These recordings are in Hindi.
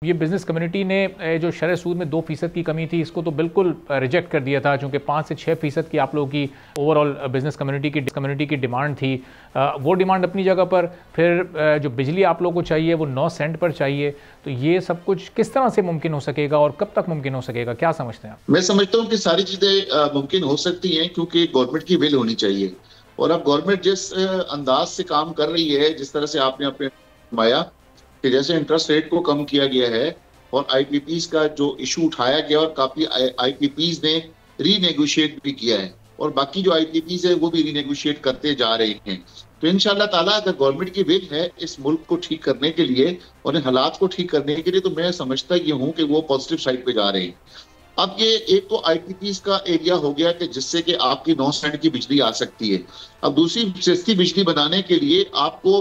ये बिज़नेस कम्युनिटी ने जो शरह सूद में 2% की कमी थी, इसको तो बिल्कुल रिजेक्ट कर दिया था, चूँकि 5 से 6% की आप लोगों की ओवरऑल बिज़नेस कम्युनिटी की डिमांड थी। वो डिमांड अपनी जगह पर, फिर जो बिजली आप लोगों को चाहिए वो 9 सेंट पर चाहिए। तो ये सब कुछ किस तरह से मुमकिन हो सकेगा और कब तक मुमकिन हो सकेगा, क्या समझते हैं आप? मैं समझता हूँ कि सारी चीजें मुमकिन हो सकती हैं, क्योंकि गवर्नमेंट की विल होनी चाहिए। और अब गवर्नमेंट जिस अंदाज से काम कर रही है, जिस तरह से आपने अपने फरमाया कि जैसे इंटरेस्ट रेट को कम किया गया है और आईपीपीज का जो इशू उठाया गया और काफी आईपीपीज ने रीनेगोशिएट भी किया है और बाकी जो आईपीपीज है वो भी रीनेगोशिएट करते जा रहे हैं। तो इंशाल्लाह ताला अगर गवर्नमेंट की विल है इस मुल्क को ठीक करने के लिए और इन हालात को ठीक करने के लिए, तो मैं समझता ये हूँ कि वो पॉजिटिव साइड पे जा रहे हैं। अब ये एक तो आईपीपीज का एरिया हो गया कि जिससे कि आपकी 9 सेंट की बिजली आ सकती है। अब दूसरी सस्ती बिजली बनाने के लिए आपको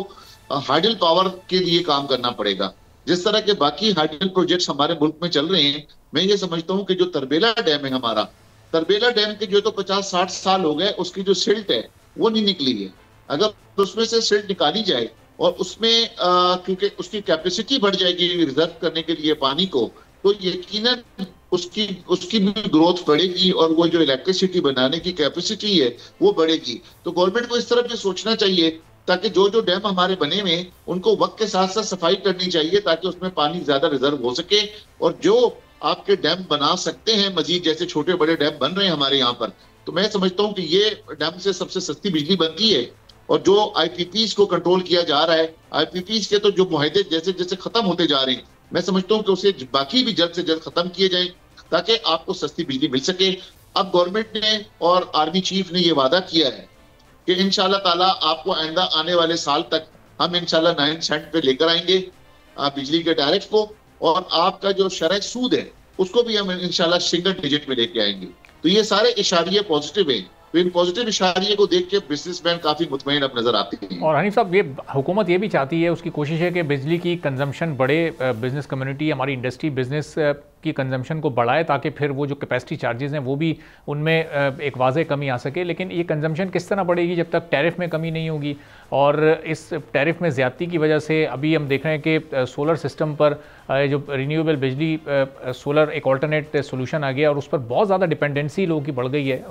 हाइडल पावर के लिए काम करना पड़ेगा। जिस तरह के बाकी हाइडल प्रोजेक्ट्स हमारे मुल्क में चल रहे हैं, मैं ये समझता हूँ कि जो तरबेला डैम है हमारा, तरबेला डैम के जो तो 50-60 साल हो गए, उसकी जो सिल्ट है वो नहीं निकली है। अगर उसमें से सिल्ट निकाली जाए और उसमें क्योंकि उसकी कैपेसिटी बढ़ जाएगी रिजर्व करने के लिए पानी को, तो यकीनन उसकी उसकी भी ग्रोथ बढ़ेगी और वो जो इलेक्ट्रिसिटी बनाने की कैपेसिटी है वो बढ़ेगी। तो गवर्नमेंट को इस तरफ भी सोचना चाहिए ताकि जो जो डैम हमारे बने हुए उनको वक्त के साथ साथ सफाई करनी चाहिए ताकि उसमें पानी ज्यादा रिजर्व हो सके। और जो आपके डैम बना सकते हैं मजीद, जैसे छोटे बड़े डैम बन रहे हैं हमारे यहाँ पर, तो मैं समझता हूँ कि ये डैम से सबसे सस्ती बिजली बनती है। और जो आईपीपीज को कंट्रोल किया जा रहा है, आईपीपीज के तो जो मुआहदे जैसे जैसे खत्म होते जा रहे हैं, मैं समझता हूँ कि उसे बाकी भी जल्द से जल्द खत्म किए जाए ताकि आपको सस्ती बिजली मिल सके। अब गवर्नमेंट ने और आर्मी चीफ ने यह वादा किया है कि इंशाल्लाह ताला आपको आइंदा आने वाले साल तक हम इंशाल्लाह 9 सेंट पे लेकर आएंगे बिजली के टैरिफ को, और आपका जो शरह सूद है उसको भी हम इंशाल्लाह सिंगल डिजिट में लेके आएंगे। तो ये सारे इशारे पॉजिटिव हैं। तो इन पॉजिटिव इशारे को देख के बिजनेसमैन काफी मुतमईन अब नजर आते हैं। और हनीफ साहब, ये हुकूमत ये भी चाहती है, उसकी कोशिश है कि बिजली की कंजम्पशन बढ़े, बिजनेस कम्युनिटी हमारी इंडस्ट्री बिजनेस की कंजम्पशन को बढ़ाए ताकि फिर वो जो कैपेसिटी चार्जेस हैं वो भी उनमें एक वाज़े कमी आ सके। लेकिन ये कंजम्पशन किस तरह बढ़ेगी जब तक टैरिफ में कमी नहीं होगी? और इस टैरिफ में ज़्यादती की वजह से अभी हम देख रहे हैं कि सोलर सिस्टम पर जो रिन्यूएबल बिजली, सोलर एक ऑल्टरनेट सोल्यूशन आ गया और उस पर बहुत ज़्यादा डिपेंडेंसी लोगों की बढ़ गई है।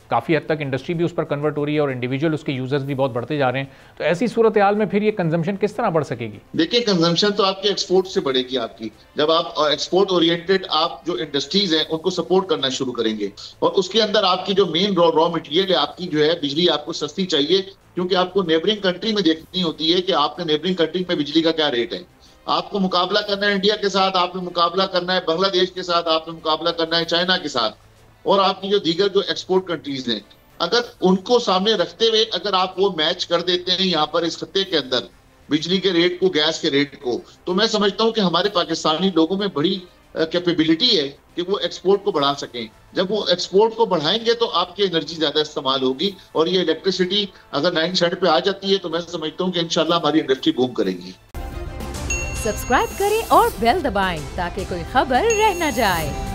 काफ़ी हद तक इंडस्ट्री भी उस पर कन्वर्ट हो रही है और इंडिविजुअल उसके यूज़र्स भी बहुत बढ़ते जा रहे हैं। तो ऐसी सूरत हाल में फिर ये कंजम्पशन किस तरह बढ़ सकेगी? देखिए, कंजम्पशन तो आपके एक्सपोर्ट से बढ़ेगी। आपकी जब आप एक्सपोर्ट ओरिएंटेड आप जो इंडस्ट्रीज हैं उनको सपोर्ट करना शुरू करेंगे और उसके अंदर आपकी जो मेन रॉ मटेरियल है आपकी जो है बिजली आपको सस्ती चाहिए, क्योंकि आपको नेबरिंग कंट्री में देखनी होती है कि आपके नेबरिंग कंट्री में बिजली का क्या रेट है। आपको मुकाबला करना है इंडिया के साथ, आपने मुकाबला करना है बांग्लादेश के साथ, आपने मुकाबला करना है चाइना के साथ, और आपकी जो दीगर जो एक्सपोर्ट कंट्रीज हैं, अगर उनको सामने रखते हुए अगर आप वो मैच कर देते हैं यहाँ पर इस खत्ते के अंदर बिजली के रेट को, गैस के रेट को, तो मैं समझता हूँ कि हमारे पाकिस्तानी लोगों में बड़ी कैपेबिलिटी है कि वो एक्सपोर्ट को बढ़ा सकें। जब वो एक्सपोर्ट को बढ़ाएंगे तो आपकी एनर्जी ज्यादा इस्तेमाल होगी और ये इलेक्ट्रिसिटी अगर 9 सेंट पे आ जाती है तो मैं समझता हूँ कि इंशाल्लाह हमारी इंडस्ट्री बूम करेगी। सब्सक्राइब करें और बेल दबाएं ताकि कोई खबर रह न जाए।